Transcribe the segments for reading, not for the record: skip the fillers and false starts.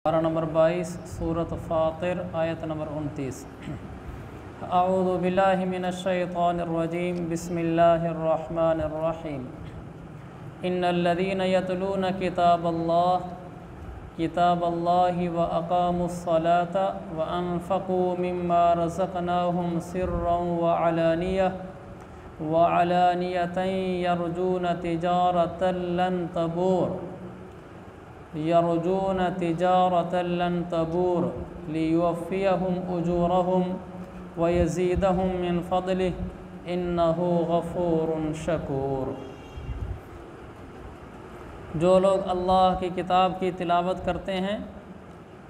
पारा नंबर 22 सूरत फ़ातिर आयत नंबर 29। अऊज़ु बिल्लाहि मिनश्शैतानिर्रजीम बिस्मिल्लाहिर्रहमानिर्रहीम। इन्नल्लज़ीना यतलूना किताबल्लाहि व अक़ामुस्सलाता व अनफ़क़ू मिम्मा रज़क़नाहुम सिर्रन व अलानियतन यरजूना तिजारतन लन तबूर लियुवफ़्फ़ियहुम उजूरहुम व यज़ीदहुम मिन फ़ज़लिहि इन्नहु गफ़ूरुन शकूर। जो लोग अल्लाह की किताब की तिलावत करते हैं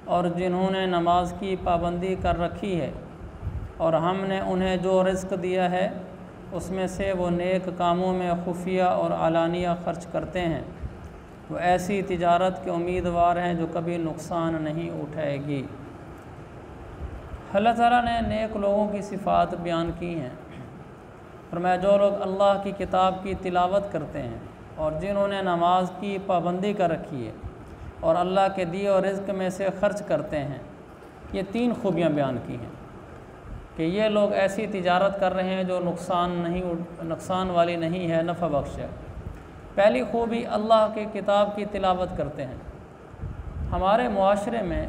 और जिन्होंने नमाज की पाबंदी कर रखी है और हमने उन्हें जो रिज़्क़ दिया है उसमें से वो नेक कामों में खुफिया और अलानिया ख़र्च करते हैं, वो ऐसी तिजारत के उम्मीदवार हैं जो कभी नुकसान नहीं उठाएगी। अल्लाह ताला ने नेक लोगों की सिफ़ात बयान की हैं। फरमाया जो लोग अल्लाह की किताब की तिलावत करते हैं और जिन्होंने नमाज की पाबंदी कर रखी है और अल्लाह के दिए और रिज़्क़ में से ख़र्च करते हैं, ये 3 खूबियाँ बयान की हैं कि ये लोग ऐसी तिजारत कर रहे हैं जो नुकसान वाली नहीं है, नफ़ा बख्श है। पहली खूबी अल्लाह के किताब की तिलावत करते हैं। हमारे मुआशरे में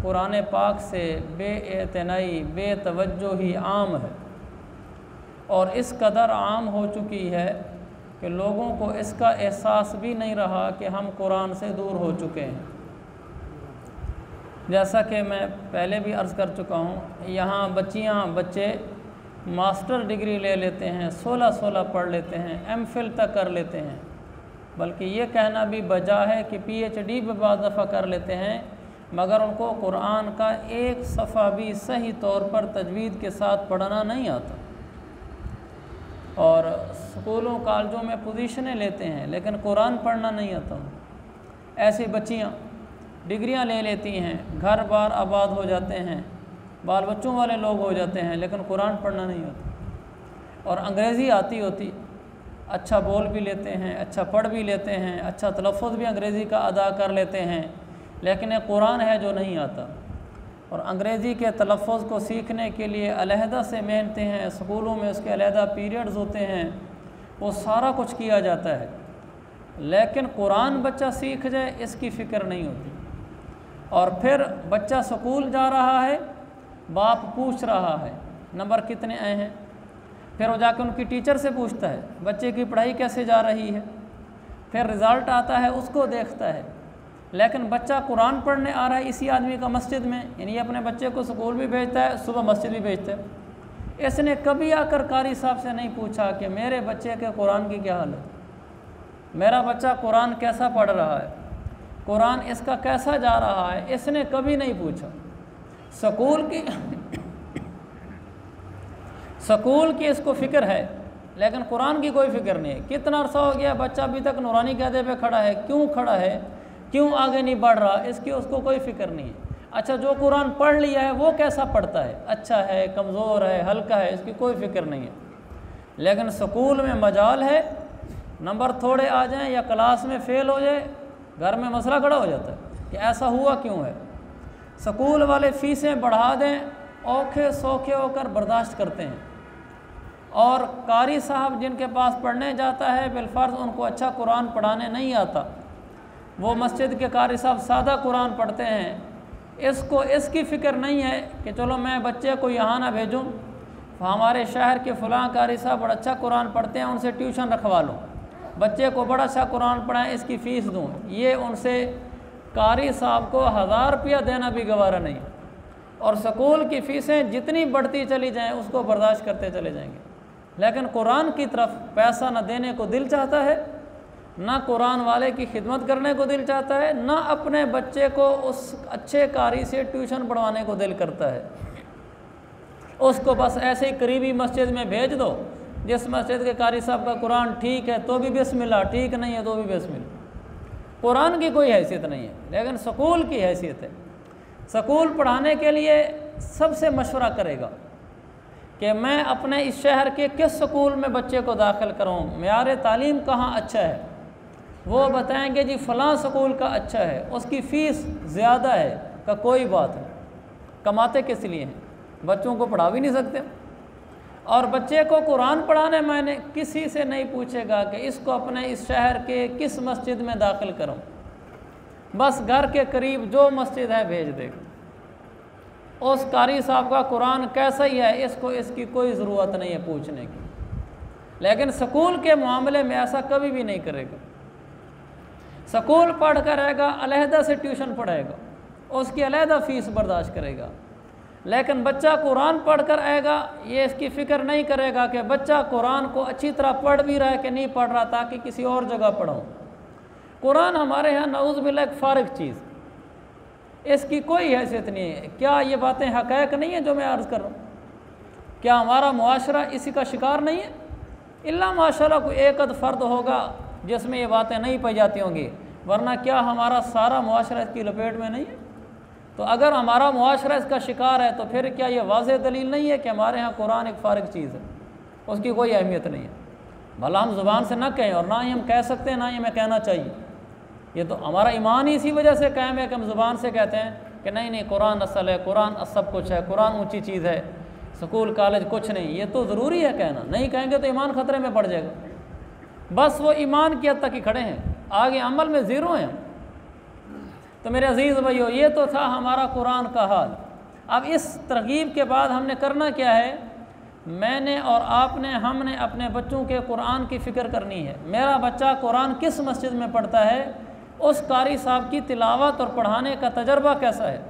कुरान पाक से बेइतनाई बेतवज्जोही आम है और इस कदर आम हो चुकी है कि लोगों को इसका एहसास भी नहीं रहा कि हम कुरान से दूर हो चुके हैं। जैसा कि मैं पहले भी अर्ज़ कर चुका हूँ, यहाँ बच्चे मास्टर डिग्री ले लेते हैं, 16 पढ़ लेते हैं, एमफिल तक कर लेते हैं, बल्कि ये कहना भी बजा है कि PhD भी बाद दफ़ा कर लेते हैं, मगर उनको कुरान का एक सफ़ा भी सही तौर पर तजवीद के साथ पढ़ना नहीं आता। और स्कूलों कॉलेजों में पोजीशनें लेते हैं लेकिन कुरान पढ़ना नहीं आता। ऐसी बच्चियाँ डिग्रियाँ ले लेती हैं, घर बार आबाद हो जाते हैं, बाल बच्चों वाले लोग हो जाते हैं, लेकिन कुरान पढ़ना नहीं आता। और अंग्रेज़ी आती होती, अच्छा बोल भी लेते हैं, अच्छा पढ़ भी लेते हैं, अच्छा तलफ़्फ़ुज़ भी अंग्रेज़ी का अदा कर लेते हैं, लेकिन एक कुरान है जो नहीं आता। और अंग्रेज़ी के तलफ़्फ़ुज़ को सीखने के लिए अलहदा से मेहनतें हैं, स्कूलों में उसके अलहदा पीरियड्स होते हैं, वो सारा कुछ किया जाता है, लेकिन कुरान बच्चा सीख जाए इसकी फ़िक्र नहीं होती। और फिर बच्चा स्कूल जा रहा है, बाप पूछ रहा है नंबर कितने आए हैं, फिर वो जाकर उनकी टीचर से पूछता है बच्चे की पढ़ाई कैसे जा रही है, फिर रिज़ल्ट आता है उसको देखता है। लेकिन बच्चा कुरान पढ़ने आ रहा है इसी आदमी का मस्जिद में, यानी अपने बच्चे को स्कूल भी भेजता है, सुबह मस्जिद भी भेजता है। इसने कभी आकर कारी साहब से नहीं पूछा कि मेरे बच्चे के कुरान की क्या हाल है, मेरा बच्चा कुरान कैसा पढ़ रहा है, कुरान इसका कैसा जा रहा है, इसने कभी नहीं पूछा। स्कूल की इसको फ़िक्र है लेकिन कुरान की कोई फ़िक्र नहीं है। कितना अरसा हो गया बच्चा अभी तक नूरानी कहते पे खड़ा है, क्यों खड़ा है, क्यों आगे नहीं बढ़ रहा, इसकी उसको कोई फ़िक्र नहीं है। अच्छा जो कुरान पढ़ लिया है वो कैसा पढ़ता है, अच्छा है, कमज़ोर है, हल्का है, इसकी कोई फ़िक्र नहीं है। लेकिन स्कूल में मजाल है नंबर थोड़े आ जाएं या क्लास में फ़ेल हो जाए, घर में मसला खड़ा हो जाता है कि ऐसा हुआ क्यों है। स्कूल वाले फ़ीसें बढ़ा दें, औखे सौखे होकर बर्दाश्त करते हैं। और कारी साहब जिनके पास पढ़ने जाता है बिलफ़र्ज़ उनको अच्छा कुरान पढ़ाने नहीं आता, वो मस्जिद के कारी साहब सादा कुरान पढ़ते हैं, इसको इसकी फ़िक्र नहीं है कि चलो मैं बच्चे को यहाँ ना भेजूँ, हमारे शहर के फ़लाँ कारी साहब बड़ा अच्छा कुरान पढ़ते हैं, उनसे ट्यूशन रखवा लूँ, बच्चे को बड़ा अच्छा कुरान पढ़ाएं, इसकी फ़ीस दूँ। ये उनसे कारी साहब को 1000 रुपया देना भी गवारा नहीं। और स्कूल की फ़ीसें जितनी बढ़ती चली जाएं उसको बर्दाश्त करते चले जाएंगे, लेकिन कुरान की तरफ पैसा न देने को दिल चाहता है, ना कुरान वाले की खिदमत करने को दिल चाहता है, ना अपने बच्चे को उस अच्छे कारी से ट्यूशन पढ़वाने को दिल करता है। उसको बस ऐसे ही करीबी मस्जिद में भेज दो, जिस मस्जिद के कारी साहब का कुरान ठीक है तो भी बिस्मिल्लाह, ठीक नहीं है तो भी बिस्मिल्लाह। कुरान की कोई हैसियत नहीं है, लेकिन स्कूल की हैसियत है। स्कूल पढ़ाने के लिए सबसे मशवरा करेगा कि मैं अपने इस शहर के किस स्कूल में बच्चे को दाखिल करूँ, मेयार तालीम कहाँ अच्छा है, वो बताएंगे जी फ़लाँ स्कूल का अच्छा है, उसकी फ़ीस ज़्यादा है, का कोई बात नहीं, कमाते किस लिए हैं, बच्चों को पढ़ा भी नहीं सकते। और बच्चे को कुरान पढ़ाने मैंने किसी से नहीं पूछेगा कि इसको अपने इस शहर के किस मस्जिद में दाखिल करूं, बस घर के करीब जो मस्जिद है भेज देगा। उस कारी साहब का कुरान कैसा ही है, इसको इसकी कोई ज़रूरत नहीं है पूछने की। लेकिन स्कूल के मामले में ऐसा कभी भी नहीं करेगा। स्कूल पढ़ कर रहेगा, अलहदा से ट्यूशन पढ़ेगा, उसकी अलहदा फ़ीस बर्दाश्त करेगा। लेकिन बच्चा कुरान पढ़ कर आएगा, ये इसकी फ़िक्र नहीं करेगा कि बच्चा कुरान को अच्छी तरह पढ़ भी रहा है कि नहीं पढ़ रहा, ताकि किसी और जगह पढ़ाऊँ। कुरान हमारे यहाँ नऊज़ बिल्लाह एक फ़ारिग चीज़, इसकी कोई हैसियत नहीं है। क्या ये बातें हक़ाइक़ नहीं है जो मैं अर्ज़ कर रहा हूँ? क्या हमारा मुआशरा इसी का शिकार नहीं है? इल्ला माशाअल्लाह कोई एक अद फ़र्द होगा जिसमें ये बातें नहीं पाई जाती होंगी, वरना क्या हमारा सारा मुआशरा इसकी लपेट में नहीं है? तो अगर हमारा मुआशरा इसका शिकार है तो फिर क्या ये वाज़ेह दलील नहीं है कि हमारे यहाँ कुरान एक फ़ारिग चीज़ है, उसकी कोई अहमियत नहीं है? भला हम ज़ुबान से ना कहें और ना ही हम कह सकते हैं, ना ही हमें कहना चाहिए। ये तो हमारा ईमान ही इसी वजह से कायम है कि हम ज़ुबान से कहते हैं कि नहीं नहीं कुरान असल है, कुरान सब कुछ है, कुरान ऊँची चीज़ है, स्कूल कॉलेज कुछ नहीं। ये तो ज़रूरी है कहना, नहीं कहेंगे तो ईमान ख़तरे में पड़ जाएगा। बस वो ईमान की हद तक ही खड़े हैं, आगे अमल में ज़ीरो हैं। तो मेरे अज़ीज़ भाइयों, ये तो था हमारा कुरान का हाल। अब इस तरगीब के बाद हमने करना क्या है? मैंने और आपने, हमने अपने बच्चों के कुरान की फ़िक्र करनी है। मेरा बच्चा कुरान किस मस्जिद में पढ़ता है, उस कारी साहब की तिलावत और पढ़ाने का तजर्बा कैसा है।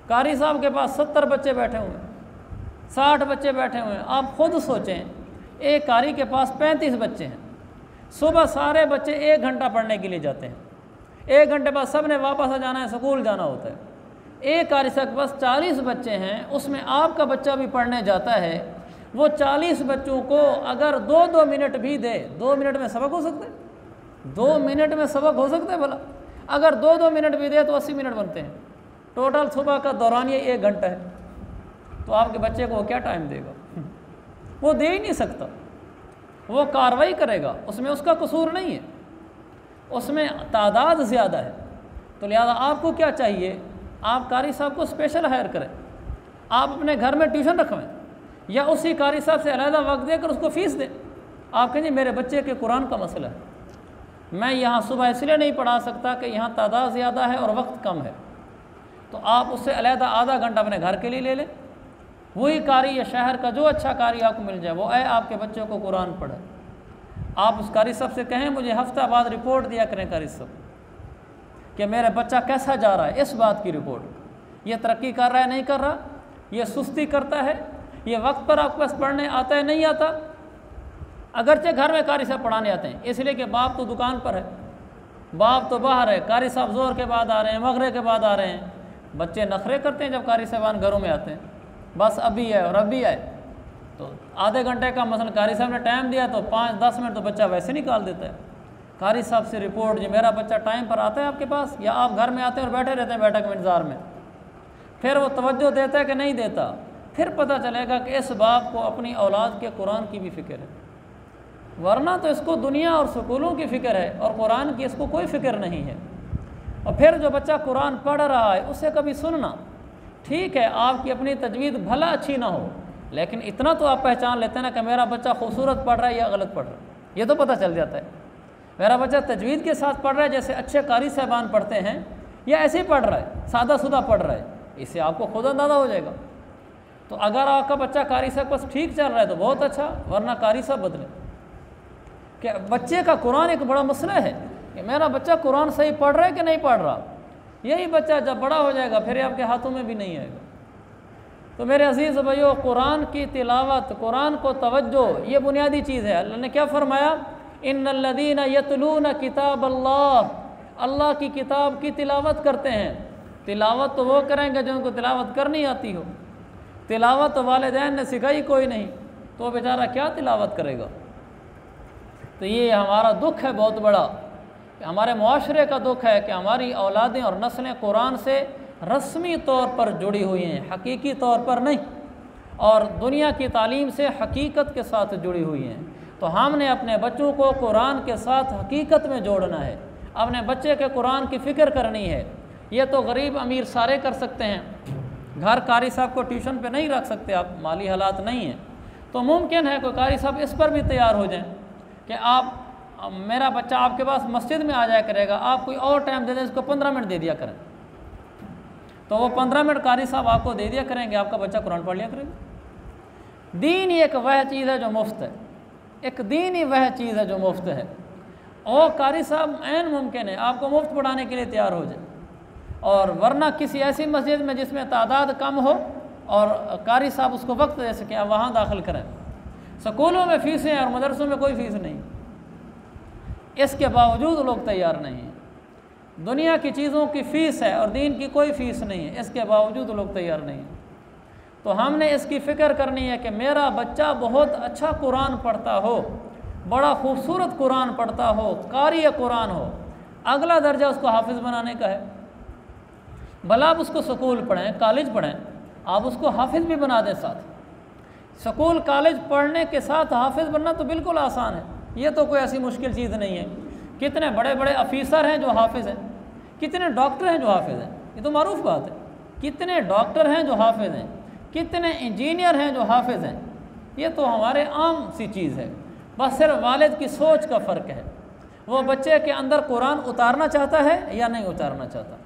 कारी साहब के पास 70 बच्चे बैठे हुए हैं, 60 बच्चे बैठे हुए हैं। आप खुद सोचें, एक कारी के पास 35 बच्चे हैं। सुबह सारे बच्चे 1 घंटा पढ़ने के लिए जाते हैं, 1 घंटे बाद सब ने वापस आ जाना है, स्कूल जाना होता है। एक कारी साहब के पास 40 बच्चे हैं, उसमें आपका बच्चा भी पढ़ने जाता है। वो 40 बच्चों को अगर 2-2 मिनट भी दे, 2 मिनट में सबक हो सकता है? 2 मिनट में सबक हो सकता है भला? अगर 2-2 मिनट भी दे तो 80 मिनट बनते हैं। टोटल सुबह का दौरानिया 1 घंटा है, तो आपके बच्चे को क्या टाइम देगा? वो दे ही नहीं सकता। वो कार्रवाई करेगा, उसमें उसका कसूर नहीं है, उसमें तादाद ज़्यादा है। तो लिहाजा आपको क्या चाहिए? आप कारी साहब को स्पेशल हायर करें, आप अपने घर में ट्यूशन रखवाएं, या उसी कारी साहब से अलहदा वक्त देकर उसको फ़ीस दें। आप कहेंगे मेरे बच्चे के कुरान का मसला है, मैं यहाँ सुबह इसलिए नहीं पढ़ा सकता कि यहाँ तादाद ज़्यादा है और वक्त कम है, तो आप उससे अलहदा आधा घंटा अपने घर के लिए ले लें। वही कारी या शहर का जो अच्छा कारी आपको मिल जाए, वो आए आपके बच्चों को कुरान पढ़े। आप उस कारी साहब से कहें मुझे हफ्ता बाद रिपोर्ट दिया करें कारी साहब कि मेरा बच्चा कैसा जा रहा है, इस बात की रिपोर्ट, ये तरक्की कर रहा है नहीं कर रहा, ये सुस्ती करता है, ये वक्त पर आपके पास पढ़ने आता है नहीं आता। अगरचे घर में कारी साहब पढ़ाने आते हैं, इसलिए कि बाप तो दुकान पर है, बाप तो बाहर है, कारी साहब ज़ोर के बाद आ रहे हैं, मगरिब के बाद आ रहे हैं। बच्चे नखरे करते हैं जब कारी साहबान घरों में आते हैं, बस अभी है और अभी आए। तो आधे घंटे का मसलन कारी साहब ने टाइम दिया तो 5-10 मिनट तो बच्चा वैसे निकाल देता है। कारी साहब से रिपोर्ट, जी मेरा बच्चा टाइम पर आता है आपके पास, या आप घर में आते हैं और बैठे रहते हैं बैठक में इंतज़ार में? फिर वो तवज्जो देता है कि नहीं देता? फिर पता चलेगा कि इस बाप को अपनी औलाद के कुरान की भी फ़िक्र है, वरना तो इसको दुनिया और स्कूलों की फ़िक्र है और कुरान की इसको कोई फ़िक्र नहीं है। और फिर जो बच्चा कुरान पढ़ रहा है उससे कभी सुनना, ठीक है आपकी अपनी तजवीद भला अच्छी ना हो, लेकिन इतना तो आप पहचान लेते हैं ना कि मेरा बच्चा खूबसूरत पढ़ रहा है या गलत पढ़ रहा है, ये तो पता चल जाता है। मेरा बच्चा तजवीद के साथ पढ़ रहा है जैसे अच्छे कारी साहबान पढ़ते हैं, या ऐसे ही पढ़ रहा है सादा सुदा पढ़ रहा है, इससे आपको खुद अंदाज़ा हो जाएगा। तो अगर आपका बच्चा कारी साहब बस ठीक चल रहा है तो बहुत अच्छा, वरना कारी साहब बदले। कि बच्चे का कुरान एक बड़ा मसला है कि मेरा बच्चा कुरान सही पढ़ रहा है कि नहीं पढ़ रहा। यही बच्चा जब बड़ा हो जाएगा फिर आपके हाथों में भी नहीं आएगा। तो मेरे अजीज़ भाइयों, कुरान की तिलावत, कुरान को तवज्जो, ये बुनियादी चीज़ है। अल्लाह ने क्या फरमाया? इन्नल्लज़ीना यतलूना किताब अल्लाह, अल्लाह की किताब की तिलावत करते हैं। तिलावत तो वो करेंगे जो उनको तिलावत करनी आती हो। तिलावत तो वालिदैन ने सिखाई कोई नहीं, तो बेचारा क्या तिलावत करेगा। तो ये हमारा दुख है बहुत बड़ा, हमारे मुआशरे का दुख है कि हमारी औलादें और नस्लें कुरान से रस्मी तौर पर जुड़ी हुई हैं, हकीकी तौर पर नहीं, और दुनिया की तालीम से हकीकत के साथ जुड़ी हुई हैं। तो हमने अपने बच्चों को कुरान के साथ हकीकत में जोड़ना है, अपने बच्चे के कुरान की फ़िक्र करनी है। ये तो गरीब अमीर सारे कर सकते हैं। घर कारी साहब को ट्यूशन पे नहीं रख सकते आप, माली हालात नहीं है, तो मुमकिन है कोई कारी साहब इस पर भी तैयार हो जाएं कि आप मेरा बच्चा आपके पास मस्जिद में आ जाया करेगा, आप कोई और टाइम दे दें, इसको 15 मिनट दे दिया करें, तो वो 15 मिनट कारी साहब आपको दे दिया करेंगे, आपका बच्चा कुरान पढ़ लिया करेगा। दीन ही एक वह चीज़ है जो मुफ्त है, एक दीन ही वह चीज़ है जो मुफ्त है। और कारी साहब ऐन मुमकिन है आपको मुफ्त पढ़ाने के लिए तैयार हो जाए, और वरना किसी ऐसी मस्जिद में जिसमें तादाद कम हो और कारी साहब उसको वक्त दे सकें, आप वहाँ दाखिल करें। स्कूलों में फ़ीसें हैं और मदरसों में कोई फ़ीस नहीं, इसके बावजूद लोग तैयार नहीं हैं। दुनिया की चीज़ों की फ़ीस है और दीन की कोई फ़ीस नहीं है, इसके बावजूद लोग तैयार नहीं हैं। तो हमने इसकी फ़िक्र करनी है कि मेरा बच्चा बहुत अच्छा कुरान पढ़ता हो, बड़ा खूबसूरत कुरान पढ़ता हो, कारी कुरान हो। अगला दर्जा उसको हाफिज़ बनाने का है। भला आप उसको स्कूल पढ़ें, कॉलेज पढ़ें, आप उसको हाफिज़ भी बना दें साथ। स्कूल कॉलेज पढ़ने के साथ हाफिज़ बनना तो बिल्कुल आसान है, ये तो कोई ऐसी मुश्किल चीज़ नहीं है। कितने बड़े बड़े अफीसर हैं जो हाफिज़ हैं, कितने डॉक्टर हैं जो हाफिज़ हैं, ये तो मारूफ बात है। कितने डॉक्टर हैं जो हाफिज़ हैं, कितने इंजीनियर हैं जो हाफिज़ हैं, ये तो हमारे आम सी चीज़ है। बस सिर्फ वालिद की सोच का फ़र्क है, वो बच्चे के अंदर कुरान उतारना चाहता है या नहीं उतारना चाहता।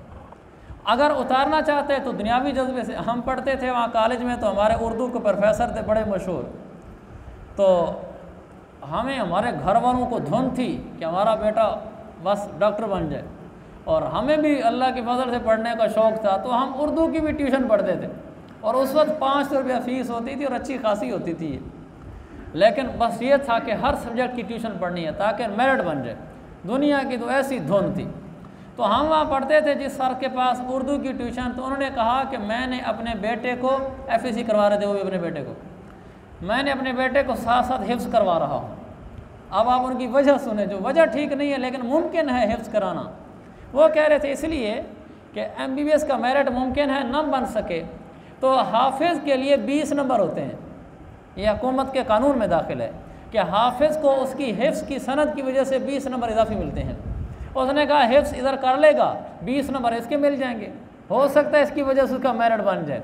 अगर उतारना चाहते हैं तो दुनियावी जज्बे से, हम पढ़ते थे वहाँ कॉलेज में, तो हमारे उर्दू के प्रोफेसर थे बड़े मशहूर, तो हमें हमारे घर वालों को धुन थी कि हमारा बेटा बस डॉक्टर बन जाए, और हमें भी अल्लाह के फजल से पढ़ने का शौक़ था, तो हम उर्दू की भी ट्यूशन पढ़ते थे, और उस वक्त 500 रुपया फ़ीस होती थी और अच्छी खासी होती थी। लेकिन बस ये था कि हर सब्जेक्ट की ट्यूशन पढ़नी है ताकि मेरिट बन जाए। दुनिया की तो ऐसी धुन थी। तो हम वहाँ पढ़ते थे जिस सर के पास उर्दू की ट्यूशन, तो उन्होंने कहा कि मैंने अपने बेटे को FSC करवा रहे थे, वो भी अपने बेटे को, मैंने अपने बेटे को साथ साथ हिफ्ज़ करवा रहा हूँ। अब आप उनकी वजह सुने, जो वजह ठीक नहीं है लेकिन मुमकिन है हिफ्ज़ कराना। वो कह रहे थे इसलिए कि MBBS का मेरिट मुमकिन है न बन सके, तो हाफिज़ के लिए 20 नंबर होते हैं, ये हुकूमत के कानून में दाखिल है कि हाफिज़ को उसकी हिफ्ज़ की सनद की वजह से 20 नंबर इजाफी मिलते हैं। उसने कहा हिफ्ज़ इधर कर लेगा, 20 नंबर इसके मिल जाएंगे, हो सकता है इसकी वजह से उसका मेरिट बन जाए।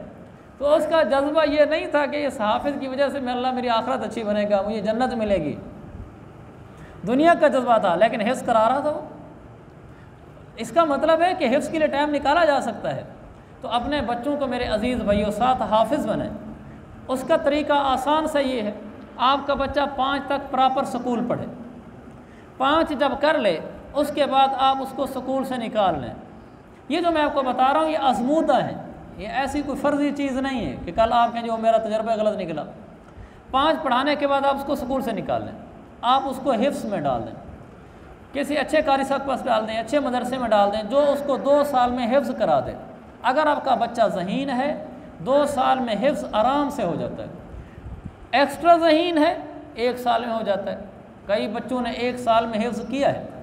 तो उसका जज्बा ये नहीं था कि इस हाफिज़ की वजह से अल्लाह मेरी आखिरत अच्छी बनेगा, मुझे जन्नत मिलेगी, दुनिया का जज्बा था, लेकिन हिफ्ज़ करा रहा था वो। इसका मतलब है कि हिफ्ज़ के लिए टाइम निकाला जा सकता है। तो अपने बच्चों को मेरे अज़ीज़ भाइयों साथ हाफिज़ बने। उसका तरीका आसान सा ये है, आपका बच्चा 5 तक प्रॉपर स्कूल पढ़े, 5 जब कर ले उसके बाद आप उसको स्कूल से निकाल लें। ये जो मैं आपको बता रहा हूँ ये आज़मूदा है, ये ऐसी कोई फ़र्ज़ी चीज़ नहीं है कि कल आप कहें जो मेरा तजर्बा गलत निकला। 5 पढ़ाने के बाद आप उसको स्कूल से निकाल लें, आप उसको हिफ्ज़ में डाल दें, किसी अच्छे कारी साहब के पास डाल दें, अच्छे मदरसे में डाल दें जो उसको 2 साल में हिफ्ज़ करा दे। अगर आपका बच्चा ज़हीन है 2 साल में हिफ्ज़ आराम से हो जाता है। एक्स्ट्रा ज़हीन है 1 साल में हो जाता है। कई बच्चों ने 1 साल में हिफ्ज़ किया है।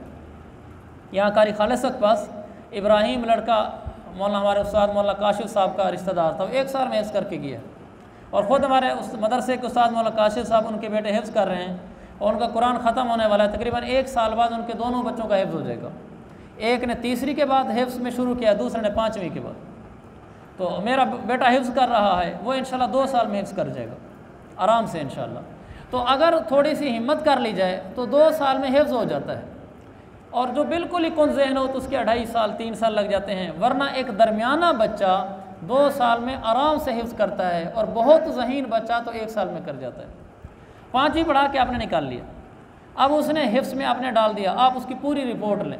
यहाँ कारी खालिद साहब के पास इब्राहिम लड़का मौलाना हमारे उस्ताद मौलाना काशिफ साहब का रिश्तेदार था, वो 1 साल में हिफ्ज़ करके किया, और ख़ुद हमारे उस मदरसे के उस्ताद मौलाना काशिफ साहब उनके बेटे हिफ्ज़ कर रहे हैं और उनका कुरान ख़त्म होने वाला है। तकरीबन 1 साल बाद उनके दोनों बच्चों का हिफ्ज़ हो जाएगा। एक ने 3री के बाद हिफ्ज़ में शुरू किया, दूसरे ने 5वीं के बाद। तो मेरा बेटा हिफ्ज़ कर रहा है, वो इंशाल्लाह 2 साल में हिफ्ज़ कर जाएगा आराम से इंशाल्लाह। तो अगर थोड़ी सी हिम्मत कर ली जाए तो 2 साल में हिफ्ज़ हो जाता है, और जो बिल्कुल ही कुन ज़हन हो तो उसके 2.5 साल 3 साल लग जाते हैं। वरना एक दरमियाना बच्चा 2 साल में आराम से हिफ्ज़ करता है, और बहुत ज़हीन बच्चा तो 1 साल में कर जाता है। 5वीं पढ़ा के आपने निकाल लिया, अब उसने हिफ्ज़ में आपने डाल दिया, आप उसकी पूरी रिपोर्ट लें,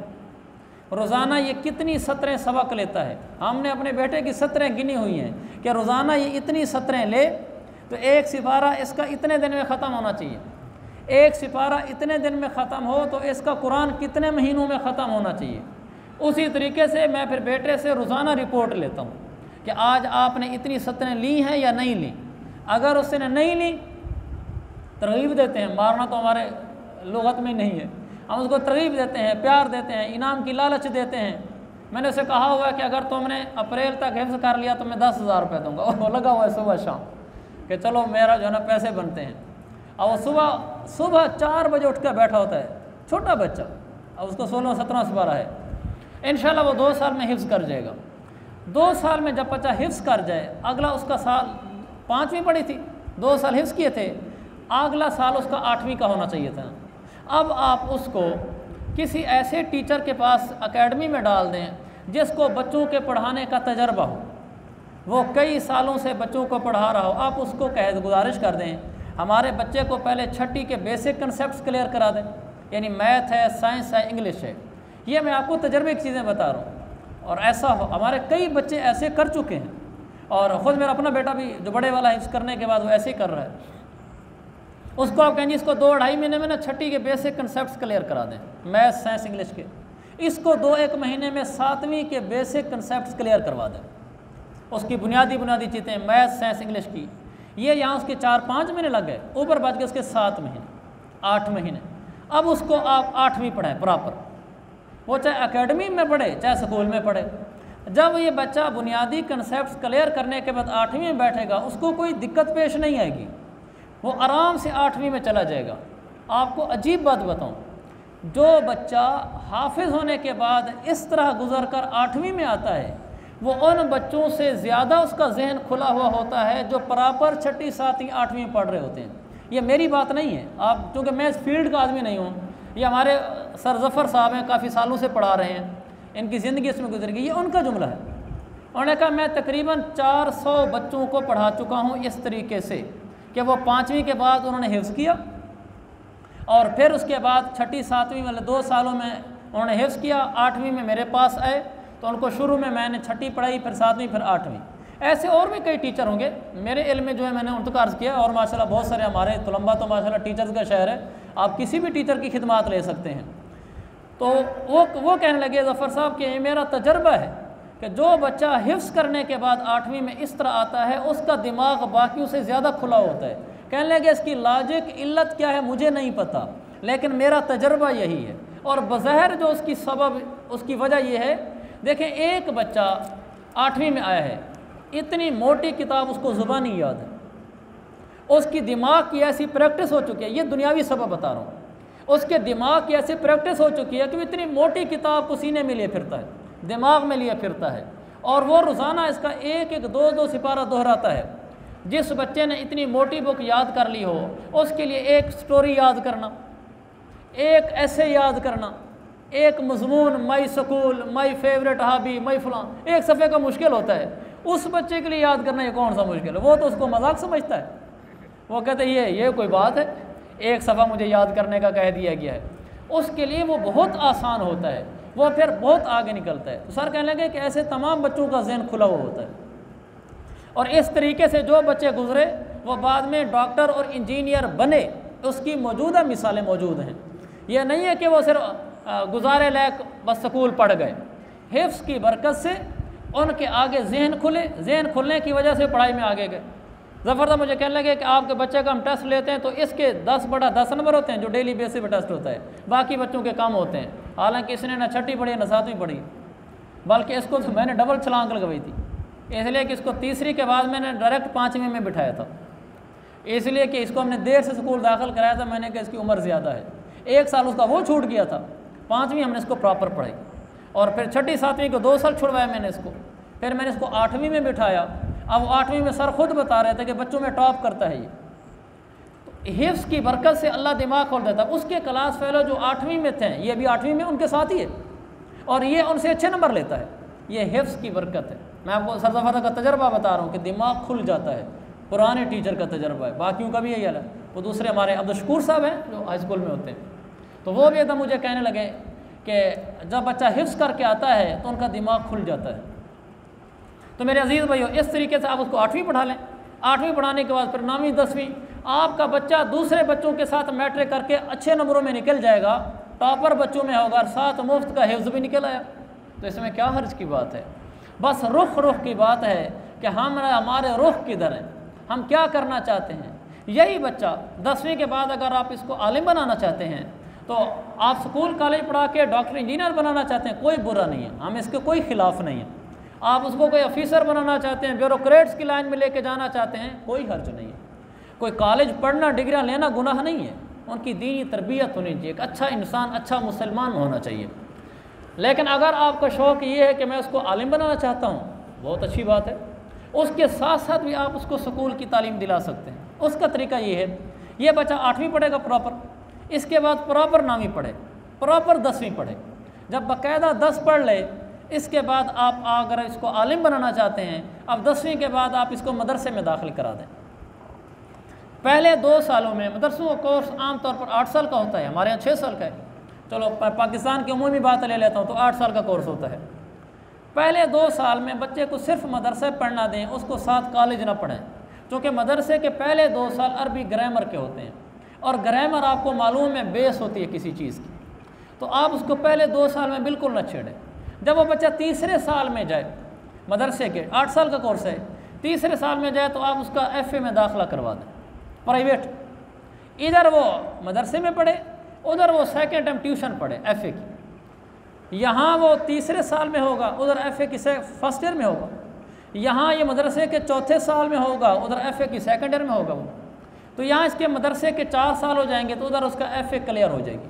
रोज़ाना ये कितनी सतरें सबक लेता है। हमने अपने बेटे की सतरें गिनी हुई हैं कि रोज़ाना ये इतनी सतरें ले तो 1 सिपारा इसका इतने दिन में ख़त्म होना चाहिए, 1 सिपारा इतने दिन में ख़त्म हो तो इसका कुरान कितने महीनों में ख़त्म होना चाहिए। उसी तरीके से मैं फिर बेटे से रोज़ाना रिपोर्ट लेता हूँ कि आज आपने इतनी सतरें ली हैं या नहीं ली। अगर उसने नहीं ली, तरगीब देते हैं, मारना तो हमारे लुगत में नहीं है, हम उसको तरगीब देते हैं, प्यार देते हैं, इनाम की लालच देते हैं। मैंने उसे कहा हुआ है कि अगर तुमने अप्रैल तक हिफ्ज़ कर लिया तो मैं 10,000 रुपये दूँगा, और वो लगा हुआ है सुबह शाम कि चलो मेरा जो है ना पैसे बनते हैं। और वो सुबह 4 बजे उठ कर बैठा होता है, छोटा बच्चा, और उसको 16-17 सिपारा है। इंशाल्लाह वो 2 साल में हिफ्ज़ कर जाएगा। 2 साल में जब बच्चा हिफ्ज़ कर जाए, अगला उसका साल 5वीं पढ़ी थी, 2 साल हिफ्ज़ किए थे, अगला साल उसका 8वीं का होना चाहिए था। अब आप उसको किसी ऐसे टीचर के पास एकेडमी में डाल दें जिसको बच्चों के पढ़ाने का तजर्बा हो, वो कई सालों से बच्चों को पढ़ा रहा हो। आप उसको गुजारिश कर दें हमारे बच्चे को पहले 6ठी के बेसिक कंसेप्ट क्लियर करा दें, यानी मैथ है, साइंस है, इंग्लिश है। ये मैं आपको तजर्बे की चीज़ें बता रहा हूँ, और ऐसा हो हमारे कई बच्चे ऐसे कर चुके हैं, और ख़ुद मेरा अपना बेटा भी जो बड़े वाला हिफ्ज़ करने के बाद वो ऐसे ही कर रहा है। उसको आप कहेंगे इसको 2-2.5 महीने में ना 6ठी के बेसिक कंसेप्ट क्लियर करा दें, मैथ, साइंस, इंग्लिश के। इसको 2-1 महीने में 7वीं के बेसिक कंसेप्ट क्लियर करवा दें, उसकी बुनियादी चीज़ें मैथ, साइंस, इंग्लिश की। ये यहाँ उसके 4-5 महीने लग गए, ऊपर बच गए उसके 7 महीने, 8 महीने। अब उसको आप 8वीं पढ़ाएं प्रॉपर, वो चाहे एकेडमी में पढ़े चाहे स्कूल में पढ़े। जब ये बच्चा बुनियादी कंसेप्ट क्लियर करने के बाद 8वीं में बैठेगा, उसको कोई दिक्कत पेश नहीं आएगी, वो आराम से 8वीं में चला जाएगा। आपको अजीब बात बताऊं, जो बच्चा हाफिज़ होने के बाद इस तरह गुजर कर 8वीं में आता है, वो उन बच्चों से ज़्यादा उसका जहन खुला हुआ होता है जो प्रॉपर 6ठी, 7वीं, 8वीं पढ़ रहे होते हैं। ये मेरी बात नहीं है, आप क्योंकि मैं इस फील्ड का आदमी नहीं हूँ, ये हमारे सर ज़फ़र साहब हैं, काफ़ी सालों से पढ़ा रहे हैं, इनकी ज़िंदगी इसमें गुजर गई, ये उनका जुमला है। उन्होंने कहा मैं तकरीबन 400 बच्चों को पढ़ा चुका हूँ इस तरीके से कि वो 5वीं के बाद उन्होंने हिफ्ज़ किया, और फिर उसके बाद 6ठी, 7वीं वाले 2 सालों में उन्होंने हिफ्ज़ किया, 8वीं में मेरे पास आए तो उनको शुरू में मैंने 6ठी पढ़ाई, फिर 7वीं, फिर 8वीं। ऐसे और भी कई टीचर होंगे मेरे इल्म में जो है, मैंने उन तक अर्ज़ किया। और माशाल्लाह बहुत सारे हमारे तलम्बा तो माशाल्लाह टीचर्स का शहर है, आप किसी भी टीचर की खिदमत ले सकते हैं। तो वो कहने लगे ज़फ़र साहब कि मेरा तजर्बा है कि जो बच्चा हिफ्ज़ करने के बाद 8वीं में इस तरह आता है, उसका दिमाग बाकियों से ज़्यादा खुला होता है। कहने लगे इसकी लॉजिक इल्लत क्या है मुझे नहीं पता, लेकिन मेरा तजर्बा यही है, और बज़ाहिर जो उसकी सबब, उसकी वजह यह है, देखें एक बच्चा 8वीं में आया है, इतनी मोटी किताब उसको ज़ुबानी याद है, उसकी दिमाग की ऐसी प्रैक्टिस हो चुकी है, ये दुनियावी सबब बता रहा हूँ, उसके दिमाग की ऐसी प्रैक्टिस हो चुकी है कि इतनी मोटी किताब को सीने में लिए फिरता है, दिमाग में लिए फिरता है, और वो रोज़ाना इसका 1-1, 2-2 सिपारा दोहराता है। जिस बच्चे ने इतनी मोटी बुक याद कर ली हो, उसके लिए एक स्टोरी याद करना, एक ऐसे याद करना, एक मजमून, my school, my favourite hobby, my फलां, एक सफ़े का मुश्किल होता है। उस बच्चे के लिए याद करना ये कौन सा मुश्किल है? वो तो उसको मजाक समझता है, वो कहते हैं ये कोई बात है, एक सफ़ा मुझे याद करने का कह दिया गया है। उसके लिए वो बहुत आसान होता है, वो फिर बहुत आगे निकलता है। तो सर कहने लगे कि ऐसे तमाम बच्चों का जहन खुला हुआ होता है, और इस तरीके से जो बच्चे गुजरे वो बाद में डॉक्टर और इंजीनियर बने, उसकी मौजूदा मिसालें मौजूद हैं। यह नहीं है कि वो सिर्फ गुजारे लायक बस स्कूल पढ़ गए, हिफ्ज़ की बरकत से उनके आगे जहन खुले, जहन खुलने की वजह से पढ़ाई में आगे गए। ज़फ़र साहब मुझे कहने लगे कि आपके बच्चे का हम टेस्ट लेते हैं तो इसके 10/10 नंबर होते हैं जो डेली बेसिस पे टेस्ट होता है, बाकी बच्चों के कम होते हैं। हालांकि इसने ना 6ठी पढ़ी ना 7वीं पढ़ी, बल्कि इसको तो मैंने डबल छलांग लगवाई थी, इसलिए कि इसको तीसरी के बाद मैंने डायरेक्ट 5वीं में बिठाया था, इसलिए कि इसको हमने देर से स्कूल दाखिल कराया था। मैंने कहा इसकी उम्र ज़्यादा है, 1 साल उसका वो छूट गया था, 5वीं हमने इसको प्रॉपर पढ़ाई, और फिर 6ठी 7वीं को 2 साल छुड़वाया मैंने इसको, फिर मैंने इसको 8वीं में बिठाया। अब 8वीं में सर खुद बता रहे थे कि बच्चों में टॉप करता है ये, तो हिफ्ज़ की बरकत से अल्लाह दिमाग खोल देता। उसके क्लास फेलो जो 8वीं में थे, ये भी 8वीं में उनके साथ ही है, और ये उनसे अच्छे नंबर लेता है। ये हिफ्ज़ की बरकत है। मैं आपको सर ज़फ़र का तजर्बा बता रहा हूँ कि दिमाग खुल जाता है, पुराने टीचर का तजर्बा है, बाकियों का भी यही हाल है। वो दूसरे हमारे अब्दुल शकूर साहब हैं जो हाई स्कूल में होते हैं, तो वो भी एकदम मुझे कहने लगे कि जब बच्चा हिफ्ज़ करके आता है तो उनका दिमाग खुल जाता है। तो मेरे अजीज़ भाइयों, इस तरीके से आप उसको 8वीं पढ़ा लें, 8वीं पढ़ाने के बाद फिर 9वीं 10वीं, आपका बच्चा दूसरे बच्चों के साथ मैट्रिक करके अच्छे नंबरों में निकल जाएगा, टॉपर बच्चों में होगा, और साथ मुफ्त का हिफ्ज़ भी निकल आया। तो इसमें क्या हर्ज की बात है? बस रुख की बात है कि हमारे रुख किधर है, हम क्या करना चाहते हैं। यही बच्चा 10वीं के बाद अगर आप इसको आलिम बनाना चाहते हैं, तो आप स्कूल कॉलेज पढ़ा के डॉक्टर इंजीनियर बनाना चाहते हैं, कोई बुरा नहीं है, हम इसके कोई ख़िलाफ़ नहीं है। आप उसको कोई ऑफिसर बनाना चाहते हैं, ब्यूरोक्रेट्स की लाइन में लेके जाना चाहते हैं, कोई हर्ज नहीं है। कोई कॉलेज पढ़ना, डिग्रियाँ लेना गुनाह नहीं है, उनकी दीनी तरबियत होनी चाहिए, एक अच्छा इंसान, अच्छा मुसलमान होना चाहिए। लेकिन अगर आपका शौक़ ये है कि मैं उसको आलिम बनाना चाहता हूँ, बहुत अच्छी बात है, उसके साथ साथ भी आप उसको स्कूल की तालीम दिला सकते हैं। उसका तरीका ये है, ये बच्चा 8वीं पढ़ेगा प्रॉपर, इसके बाद प्रॉपर 9वीं पढ़े, प्रॉपर 10वीं पढ़े। जब बाकायदा 10 पढ़ ले, इसके बाद आप अगर इसको आलिम बनाना चाहते हैं, अब 10वीं के बाद आप इसको मदरसे में दाखिल करा दें। पहले 2 सालों में मदरसों का कोर्स आमतौर पर 8 साल का होता है, हमारे यहाँ 6 साल का है। चलो पाकिस्तान की उमूमी बात ले लेता हूँ तो 8 साल का कोर्स होता है। पहले 2 साल में बच्चे को सिर्फ मदरसे पढ़ना दें, उसको साथ कॉलेज ना पढ़ें, क्योंकि मदरसे के पहले 2 साल अरबी ग्रामर के होते हैं, और ग्रामर आपको मालूम है बेस होती है किसी चीज़ की, तो आप उसको पहले 2 साल में बिल्कुल न छेड़ें। जब वो बच्चा तीसरे साल में जाए, मदरसे के 8 साल का कोर्स है, तीसरे साल में जाए तो आप उसका FA में दाखिला करवा दें, प्राइवेट। इधर वो मदरसे में पढ़े, उधर वो सेकेंड टाइम ट्यूशन पढ़े FA की। यहाँ वो तीसरे साल में होगा, उधर FA की फर्स्ट ईयर में होगा। यहाँ ये मदरसे के चौथे साल में होगा, उधर FA की सेकेंड ईयर में होगा वो। तो यहाँ इसके मदरसे के 4 साल हो जाएंगे, तो उधर उसका FA क्लियर हो जाएगी।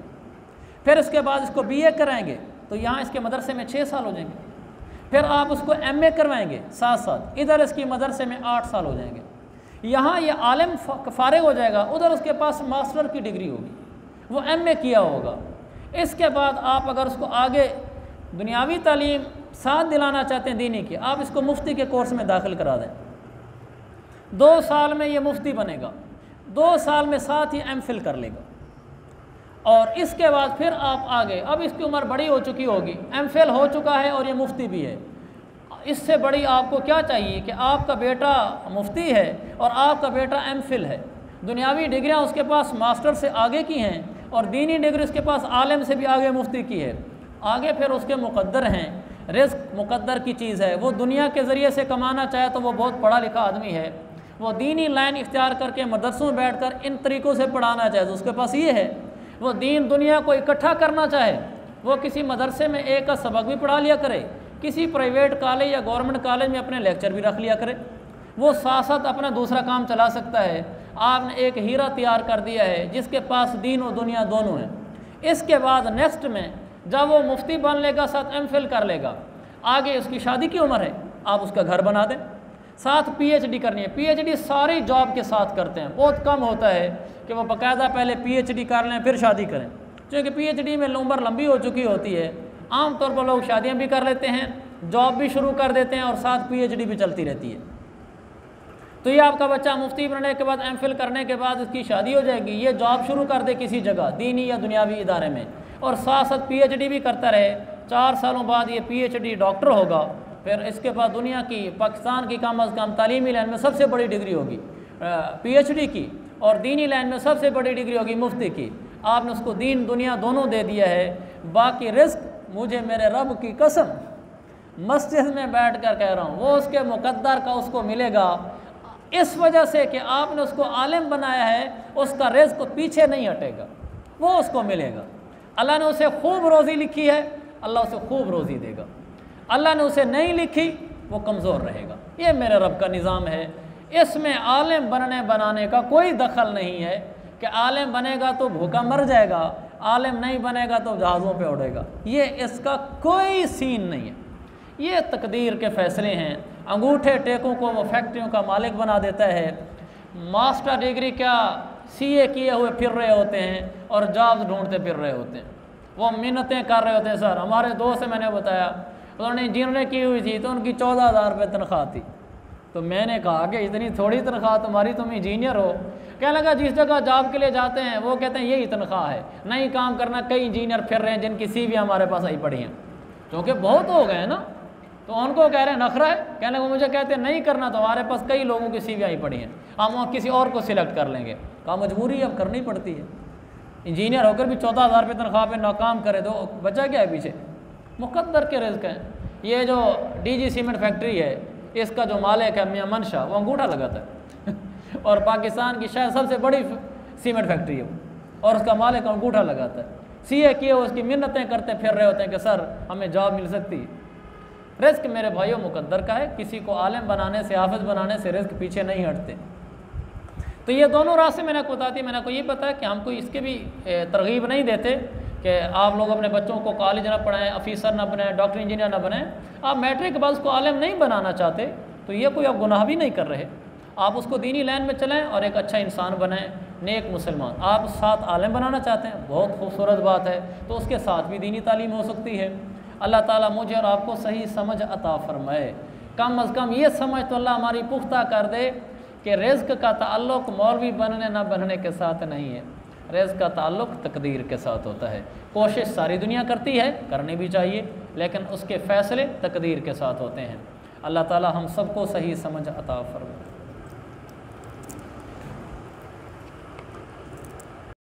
फिर उसके बाद इसको BA कराएंगे, तो यहाँ इसके मदरसे में 6 साल हो जाएंगे। फिर आप उसको MA करवाएंगे साथ साथ, इधर इसकी मदरसे में 8 साल हो जाएंगे। यहाँ ये आलिम फारिग हो जाएगा, उधर उसके पास मास्टर की डिग्री होगी, वो MA किया होगा। इसके बाद आप अगर उसको आगे दुनियावी तालीम साथ दिलाना चाहते हैं दीनी की, आप इसको मुफ्ती के कोर्स में दाखिल करा दें। 2 साल में ये मुफ्ती बनेगा, 2 साल में साथ ही MPhil कर लेगा, और इसके बाद फिर आप आगे, अब इसकी उम्र बड़ी हो चुकी होगी, MPhil हो चुका है और ये मुफ्ती भी है। इससे बड़ी आपको क्या चाहिए कि आपका बेटा मुफ्ती है और आपका बेटा MPhil है, दुनियावी डिग्रियां उसके पास मास्टर से आगे की हैं, और दीनी डिग्री उसके पास आलिम से भी आगे मुफ्ती की है। आगे फिर उसके मुकद्दर हैं, रिज़्क मुकद्दर की चीज़ है, वो दुनिया के ज़रिए से कमाना चाहे तो वो बहुत पढ़ा लिखा आदमी है, वो दीनी लाइन इख्तियार करके मदरसों में बैठ कर इन तरीक़ों से पढ़ाना चाहे तो उसके पास ये है। वो दीन दुनिया को इकट्ठा करना चाहे, वो किसी मदरसे में एक का सबक भी पढ़ा लिया करे, किसी प्राइवेट कॉलेज या गवर्नमेंट कॉलेज में अपने लेक्चर भी रख लिया करे, वो साथ साथ अपना दूसरा काम चला सकता है। आपने एक हीरा तैयार कर दिया है जिसके पास दीन और दुनिया दोनों हैं। इसके बाद नेक्स्ट में जब वो मुफ्ती बन लेगा, साथ MPhil कर लेगा, आगे उसकी शादी की उम्र है, आप उसका घर बना दें, साथ PhD करनी है। PhD सारी जॉब के साथ करते हैं, बहुत कम होता है कि वो बाकायदा पहले PhD कर लें फिर शादी करें, क्योंकि PhD में उम्र लंबी हो चुकी होती है। आमतौर पर लोग शादियाँ भी कर लेते हैं, जॉब भी शुरू कर देते हैं, और साथ PhD भी चलती रहती है। तो ये आपका बच्चा मुफ्ती बनने के बाद MPhil करने के बाद उसकी शादी हो जाएगी, ये जॉब शुरू कर दे किसी जगह दीनी या दुनियावी इदारे में, और साथ साथ PhD भी करता रहे। 4 सालों बाद ये PhD डॉक्टर होगा। फिर इसके बाद दुनिया की, पाकिस्तान की कम अज़ कम तालीमी लाइन में सबसे बड़ी डिग्री होगी PhD की, और दीनी लाइन में सबसे बड़ी डिग्री होगी मुफ्ती की। आपने उसको दीन दुनिया दोनों दे दिया है। बाकी रिज़्क मुझे मेरे रब की कसम मस्जिद में बैठ कर कह रहा हूँ, वो उसके मुकद्दर का उसको मिलेगा, इस वजह से कि आपने उसको आलिम बनाया है। उसका रिज़्क पीछे नहीं हटेगा, वो उसको मिलेगा। अल्लाह ने उसे खूब रोज़ी लिखी है, अल्लाह उसे खूब रोज़ी देगा। अल्लाह ने उसे नहीं लिखी, वो कमज़ोर रहेगा। ये मेरे रब का निज़ाम है। इसमें आलिम बनने बनाने का कोई दखल नहीं है कि आलिम बनेगा तो भूखा मर जाएगा, आलिम नहीं बनेगा तो जहाज़ों पे उड़ेगा, ये इसका कोई सीन नहीं है। ये तकदीर के फ़ैसले हैं। अंगूठे टेकों को वो फैक्ट्रियों का मालिक बना देता है। मास्टर डिग्री क्या CA किए हुए फिर रहे होते हैं और जॉब ढूंढते फिर रहे होते हैं। वो मिन्नतें कर रहे होते हैं। सर हमारे दोस्त से मैंने बताया, उन्होंने इंजीनियरिंग की हुई थी तो उनकी 14,000 रुपये तनख्वाह थी। तो मैंने कहा कि इतनी थोड़ी तनख्वाह तुम्हारी, तुम इंजीनियर हो। कहने लगा जिस जगह जॉब के लिए जाते हैं वो कहते हैं यही तनख्वाह है, नहीं काम करना। कई इंजीनियर फिर रहे हैं जिनकी CV हमारे पास आई पड़ी हैं, क्योंकि बहुत हो गए हैं ना, तो उनको कह रहे हैं नखरा है। कहने को मुझे कहते हैं नहीं करना, तो हमारे पास कई लोगों की CV आई पड़ी हैं, हम किसी और को सिलेक्ट कर लेंगे। कहा मजबूरी अब करनी पड़ती है। इंजीनियर होकर भी 14,000 रुपये तनख्वाह पे नाकाम करे तो बचा क्या है पीछे? मुकद्दर के रिज़्क हैं। ये जो DG सीमेंट फैक्ट्री है, इसका जो मालिक है मियां मनशा, वो अंगूठा लगाता है और पाकिस्तान की शायद सबसे बड़ी सीमेंट फैक्ट्री है, और उसका मालिक अंगूठा लगाता है। CA किए उसकी मिन्नतें करते फिर रहे होते हैं कि सर हमें जॉब मिल सकती है। रिज़्क मेरे भाइयों मुकद्दर का है। किसी को आलिम बनाने से, हाफिज़ बनाने से रिज़्क पीछे नहीं हटते। तो ये दोनों रास्ते मैंने आपको बता दिए। मैंने आपको ये पता है कि हमको इसके भी तरगीब नहीं देते कि आप लोग अपने बच्चों को कॉलेज ना पढ़ाएं, ऑफिसर ना बनाएं, डॉक्टर इंजीनियर ना बनाएं, आप मैट्रिक के बाद उसको आलिम नहीं बनाना चाहते तो ये कोई आप गुनाह भी नहीं कर रहे। आप उसको दीनी लाइन में चलाएं और एक अच्छा इंसान बनाएं, नेक मुसलमान। आप साथ आलिम बनाना चाहते हैं, बहुत खूबसूरत बात है, तो उसके साथ भी दीनी तालीम हो सकती है। अल्लाह ताला मुझे और आपको सही समझ अता फरमाए। कम अज़ कम ये समझ तो अल्लाह हमारी पुख्ता कर दे कि रिज़्क़ का ताल्लुक़ मौलवी बनने ना बनने के साथ नहीं है, रिज़्क़ का ताल्लुक़ तकदीर के साथ होता है। कोशिश सारी दुनिया करती है, करनी भी चाहिए, लेकिन उसके फ़ैसले तकदीर के साथ होते हैं। अल्लाह ताला हम सबको सही समझ अता फरमाए।